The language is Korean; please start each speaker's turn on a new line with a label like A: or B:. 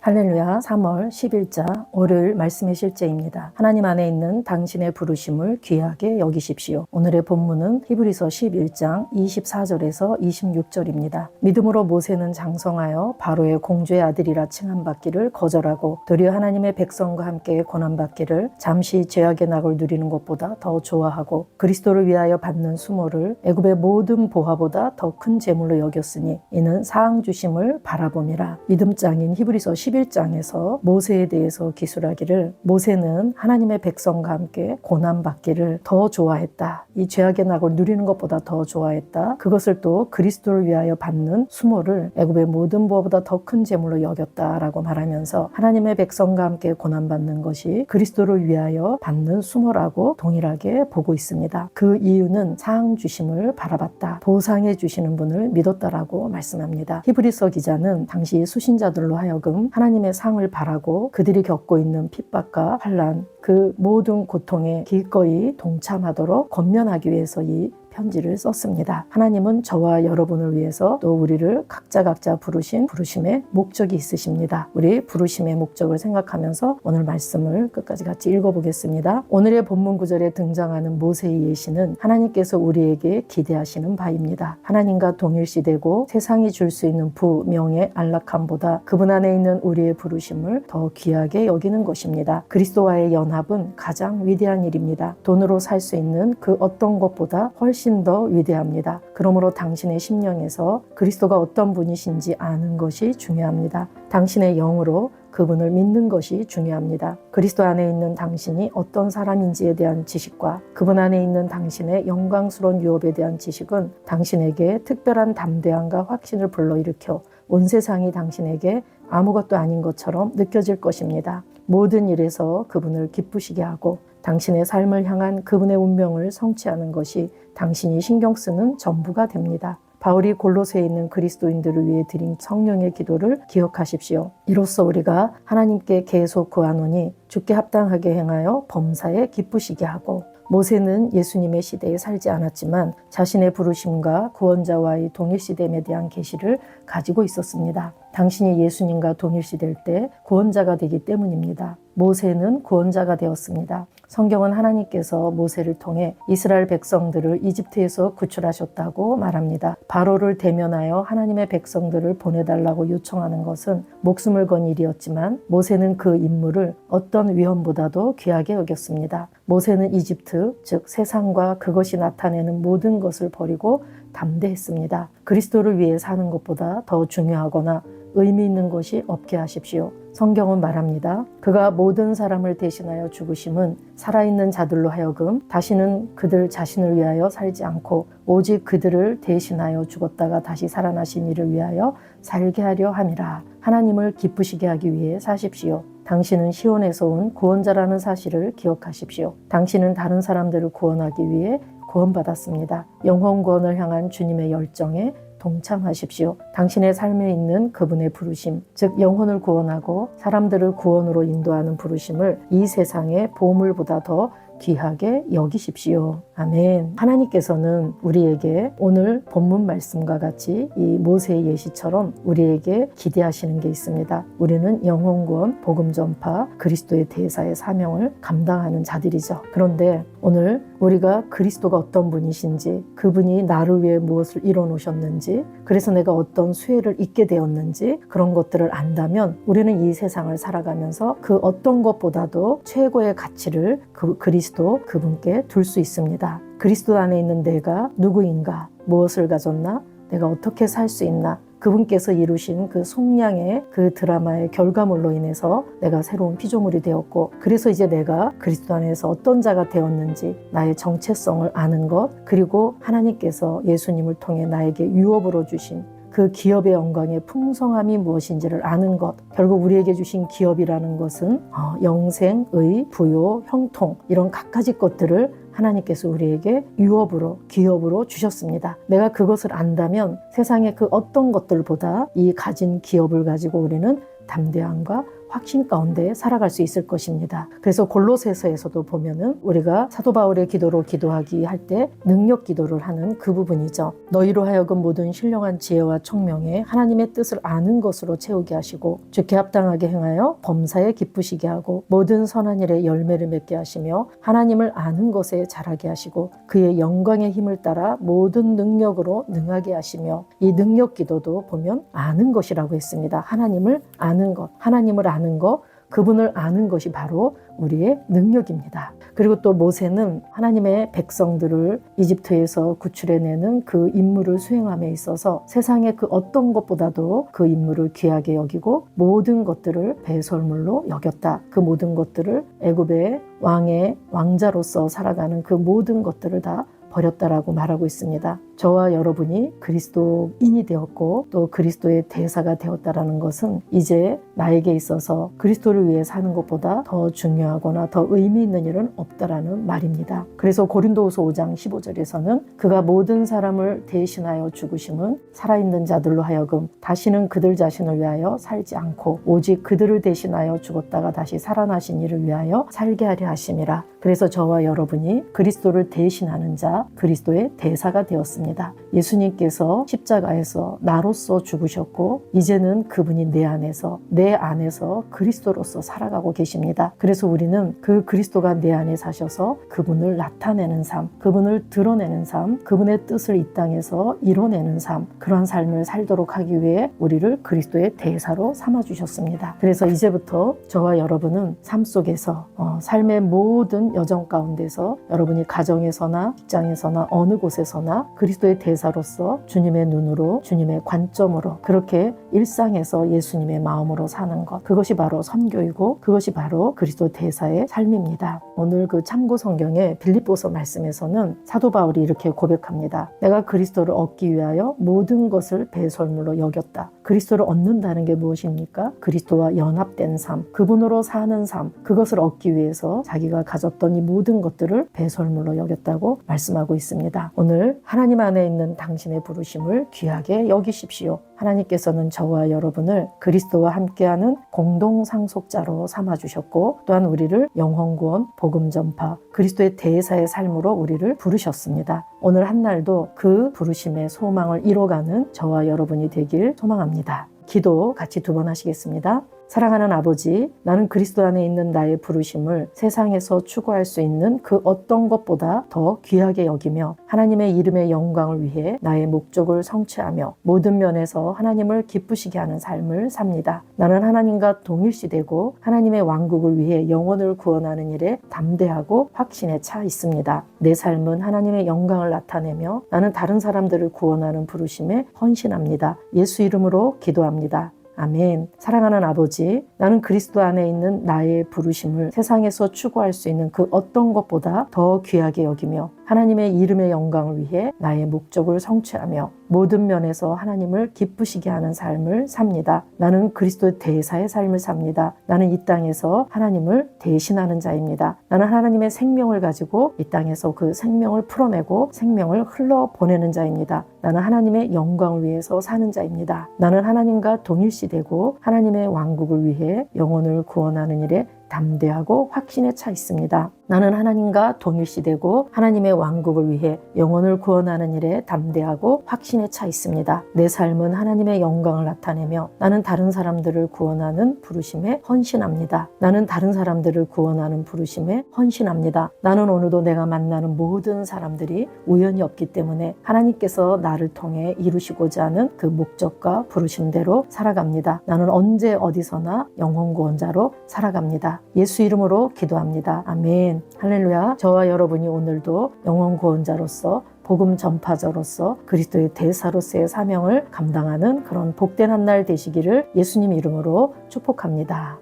A: 할렐루야. 3월 10일자 월요일 말씀의 실제입니다. 하나님 안에 있는 당신의 부르심을 귀하게 여기십시오. 오늘의 본문은 히브리서 11장 24절에서 26절입니다. 믿음으로 모세는 장성하여 바로의 공주의 아들이라 칭함받기를 거절하고 도리어 하나님의 백성과 함께 고난받기를 잠시 죄악의 낙을 누리는 것보다 더 좋아하고 그리스도를 위하여 받는 수모를 애굽의 모든 보화보다 더 큰 재물로 여겼으니 이는 사항 주심을 바라봄이라. 믿음장인 히브리서 11장에서 모세에 대해서 기술하기를 모세는 하나님의 백성과 함께 고난받기를 더 좋아했다. 이 죄악의 낙을 누리는 것보다 더 좋아했다. 그것을 또 그리스도를 위하여 받는 수모를 애굽의 모든 보화보다 더 큰 재물로 여겼다라고 말하면서 하나님의 백성과 함께 고난받는 것이 그리스도를 위하여 받는 수모라고 동일하게 보고 있습니다. 그 이유는 상 주심을 바라봤다. 보상해 주시는 분을 믿었다라고 말씀합니다. 히브리서 기자는 당시 수신자들로 하여금 하나님의 상을 바라고 그들이 겪고 있는 핍박과 환난, 그 모든 고통에 기꺼이 동참하도록 권면하기 위해서 이 편지를 썼습니다. 하나님은 저와 여러분을 위해서 또 우리를 각자 부르신 부르심의 목적이 있으십니다. 우리 부르심의 목적을 생각하면서 오늘 말씀을 끝까지 같이 읽어보겠습니다. 오늘의 본문 구절에 등장하는 모세의 예시는 하나님께서 우리에게 기대하시는 바입니다. 하나님과 동일시되고 세상이 줄 수 있는 부, 명예, 안락함보다 그분 안에 있는 우리의 부르심을 더 귀하게 여기는 것입니다. 그리스도와의 연합은 가장 위대한 일입니다. 돈으로 살 수 있는 그 어떤 것보다 훨씬 더 위대합니다. 그러므로 당신의 심령에서 그리스도가 어떤 분이신지 아는 것이 중요합니다. 당신의 영으로 그분을 믿는 것이 중요합니다. 그리스도 안에 있는 당신이 어떤 사람인지에 대한 지식과 그분 안에 있는 당신의 영광스러운 유업에 대한 지식은 당신에게 특별한 담대함과 확신을 불러일으켜 온 세상이 당신에게 아무것도 아닌 것처럼 느껴질 것입니다. 모든 일에서 그분을 기쁘시게 하고 당신의 삶을 향한 그분의 운명을 성취하는 것이 당신이 신경 쓰는 전부가 됩니다. 바울이 골로새에 있는 그리스도인들을 위해 드린 성령의 기도를 기억하십시오. 이로써 우리가 하나님께 계속 구하노니 주께 합당하게 행하여 범사에 기쁘시게 하고. 모세는 예수님의 시대에 살지 않았지만 자신의 부르심과 구원자와의 동일시됨에 대한 계시를 가지고 있었습니다. 당신이 예수님과 동일시될 때 구원자가 되기 때문입니다. 모세는 구원자가 되었습니다. 성경은 하나님께서 모세를 통해 이스라엘 백성들을 이집트에서 구출하셨다고 말합니다. 바로를 대면하여 하나님의 백성들을 보내달라고 요청하는 것은 목숨을 건 일이었지만 모세는 그 임무를 어떤 위험보다도 귀하게 여겼습니다. 모세는 이집트, 즉 세상과 그것이 나타내는 모든 것을 버리고 담대했습니다. 그리스도를 위해 사는 것보다 더 중요하거나 의미 있는 것이 없게 하십시오. 성경은 말합니다. 그가 모든 사람을 대신하여 죽으심은 살아있는 자들로 하여금 다시는 그들 자신을 위하여 살지 않고 오직 그들을 대신하여 죽었다가 다시 살아나신 이를 위하여 살게 하려 함이라. 하나님을 기쁘시게 하기 위해 사십시오. 당신은 시온에서 온 구원자라는 사실을 기억하십시오. 당신은 다른 사람들을 구원하기 위해 구원받았습니다. 영혼 구원을 향한 주님의 열정에 동참하십시오. 당신의 삶에 있는 그분의 부르심, 즉 영혼을 구원하고 사람들을 구원으로 인도하는 부르심을 이 세상의 보물보다 더 귀하게 여기십시오. 아멘. 하나님께서는 우리에게 오늘 본문 말씀과 같이 이 모세의 예시처럼 우리에게 기대하시는 게 있습니다. 우리는 영혼구원, 복음 전파, 그리스도의 대사의 사명을 감당하는 자들이죠. 그런데 오늘 우리가 그리스도가 어떤 분이신지, 그분이 나를 위해 무엇을 이뤄놓으셨는지, 그래서 내가 어떤 수혜를 잊게 되었는지 그런 것들을 안다면 우리는 이 세상을 살아가면서 그 어떤 것보다도 최고의 가치를 그리스도 그분께 둘 수 있습니다. 그리스도 안에 있는 내가 누구인가, 무엇을 가졌나, 내가 어떻게 살 수 있나, 그분께서 이루신 그 속량의 그 드라마의 결과물로 인해서 내가 새로운 피조물이 되었고, 그래서 이제 내가 그리스도 안에서 어떤 자가 되었는지 나의 정체성을 아는 것, 그리고 하나님께서 예수님을 통해 나에게 유업으로 주신 그 기업의 영광의 풍성함이 무엇인지를 아는 것, 결국 우리에게 주신 기업이라는 것은 영생, 의, 부요, 형통 이런 갖가지 것들을 하나님께서 우리에게 유업으로, 기업으로 주셨습니다. 내가 그것을 안다면 세상의 그 어떤 것들보다 이 가진 기업을 가지고 우리는 담대함과 확신 가운데 살아갈 수 있을 것입니다. 그래서 골로새서에서도 보면은 우리가 사도 바울의 기도로 기도하기 할 때 능력 기도를 하는 그 부분이죠. 너희로 하여금 모든 신령한 지혜와 총명에 하나님의 뜻을 아는 것으로 채우게 하시고 주께 합당하게 행하여 범사에 기쁘시게 하고 모든 선한 일에 열매를 맺게 하시며 하나님을 아는 것에 자라게 하시고 그의 영광의 힘을 따라 모든 능력으로 능하게 하시며, 이 능력 기도도 보면 아는 것이라고 했습니다. 하나님을 아는 것, 하나님을 아는 것, 그분을 아는 것이 바로 우리의 능력입니다. 그리고 또 모세는 하나님의 백성들을 이집트에서 구출해내는 그 임무를 수행함에 있어서 세상의 그 어떤 것보다도 그 임무를 귀하게 여기고 모든 것들을 배설물로 여겼다. 그 모든 것들을 애굽의 왕의 왕자로서 살아가는 그 모든 것들을 다 버렸다라고 말하고 있습니다. 저와 여러분이 그리스도인이 되었고 또 그리스도의 대사가 되었다라는 것은 이제 나에게 있어서 그리스도를 위해 사는 것보다 더 중요하거나 더 의미 있는 일은 없다라는 말입니다. 그래서 고린도후서 5장 15절에서는 그가 모든 사람을 대신하여 죽으심은 살아있는 자들로 하여금 다시는 그들 자신을 위하여 살지 않고 오직 그들을 대신하여 죽었다가 다시 살아나신 이를 위하여 살게 하려 하심이라. 그래서 저와 여러분이 그리스도를 대신하는 자, 그리스도의 대사가 되었습니다. 예수님께서 십자가에서 나로서 죽으셨고 이제는 그분이 내 안에서 그리스도로서 살아가고 계십니다. 그래서 우리는 그 그리스도가 내 안에 사셔서 그분을 나타내는 삶, 그분을 드러내는 삶, 그분의 뜻을 이 땅에서 이뤄내는 삶, 그런 삶을 살도록 하기 위해 우리를 그리스도의 대사로 삼아주셨습니다. 그래서 이제부터 저와 여러분은 삶 속에서 삶의 모든 여정 가운데서 여러분이 가정에서나 직장에서나 어느 곳에서나 그리스도의 대사로서 주님의 눈으로, 주님의 관점으로 그렇게 일상에서 예수님의 마음으로 사는 것, 그것이 바로 선교이고 그것이 바로 그리스도 대사의 삶입니다. 오늘 그 참고 성경의 빌립보서 말씀에서는 사도 바울이 이렇게 고백합니다. 내가 그리스도를 얻기 위하여 모든 것을 배설물로 여겼다. 그리스도를 얻는다는 게 무엇입니까? 그리스도와 연합된 삶, 그분으로 사는 삶, 그것을 얻기 위해서 자기가 가졌던 이 모든 것들을 배설물로 여겼다고 말씀하고 있습니다. 오늘 하나님 안에 있는 당신의 부르심을 귀하게 여기십시오. 하나님께서는 저와 여러분을 그리스도와 함께하는 공동 상속자로 삼아주셨고 또한 우리를 영혼구원, 복음 전파, 그리스도의 대사의 삶으로 우리를 부르셨습니다. 오늘 한 날도 그 부르심의 소망을 이뤄가는 저와 여러분이 되길 소망합니다. 기도 같이 2번 하시겠습니다. 사랑하는 아버지, 나는 그리스도 안에 있는 나의 부르심을 세상에서 추구할 수 있는 그 어떤 것보다 더 귀하게 여기며 하나님의 이름의 영광을 위해 나의 목적을 성취하며 모든 면에서 하나님을 기쁘시게 하는 삶을 삽니다. 나는 하나님과 동일시되고 하나님의 왕국을 위해 영혼을 구원하는 일에 담대하고 확신에 차 있습니다. 내 삶은 하나님의 영광을 나타내며 나는 다른 사람들을 구원하는 부르심에 헌신합니다. 예수 이름으로 기도합니다. 아멘. 사랑하는 아버지, 나는 그리스도 안에 있는 나의 부르심을 세상에서 추구할 수 있는 그 어떤 것보다 더 귀하게 여기며 하나님의 이름의 영광을 위해 나의 목적을 성취하며 모든 면에서 하나님을 기쁘시게 하는 삶을 삽니다. 나는 그리스도의 대사의 삶을 삽니다. 나는 이 땅에서 하나님을 대신하는 자입니다. 나는 하나님의 생명을 가지고 이 땅에서 그 생명을 풀어내고 생명을 흘러보내는 자입니다. 나는 하나님의 영광을 위해서 사는 자입니다. 나는 하나님과 동일시되고 하나님의 왕국을 위해 영혼을 구원하는 일에 담대하고 확신에 차 있습니다. 나는 하나님과 동일시되고 하나님의 왕국을 위해 영혼을 구원하는 일에 담대하고 확신에 차 있습니다. 내 삶은 하나님의 영광을 나타내며 나는 다른 사람들을 구원하는 부르심에 헌신합니다. 나는 다른 사람들을 구원하는 부르심에 헌신합니다. 나는 오늘도 내가 만나는 모든 사람들이 우연이 없기 때문에 하나님께서 나를 통해 이루시고자 하는 그 목적과 부르심대로 살아갑니다. 나는 언제 어디서나 영혼 구원자로 살아갑니다. 예수 이름으로 기도합니다. 아멘. 할렐루야. 저와 여러분이 오늘도 영혼 구원자로서 복음 전파자로서 그리스도의 대사로서의 사명을 감당하는 그런 복된 한 날 되시기를 예수님 이름으로 축복합니다.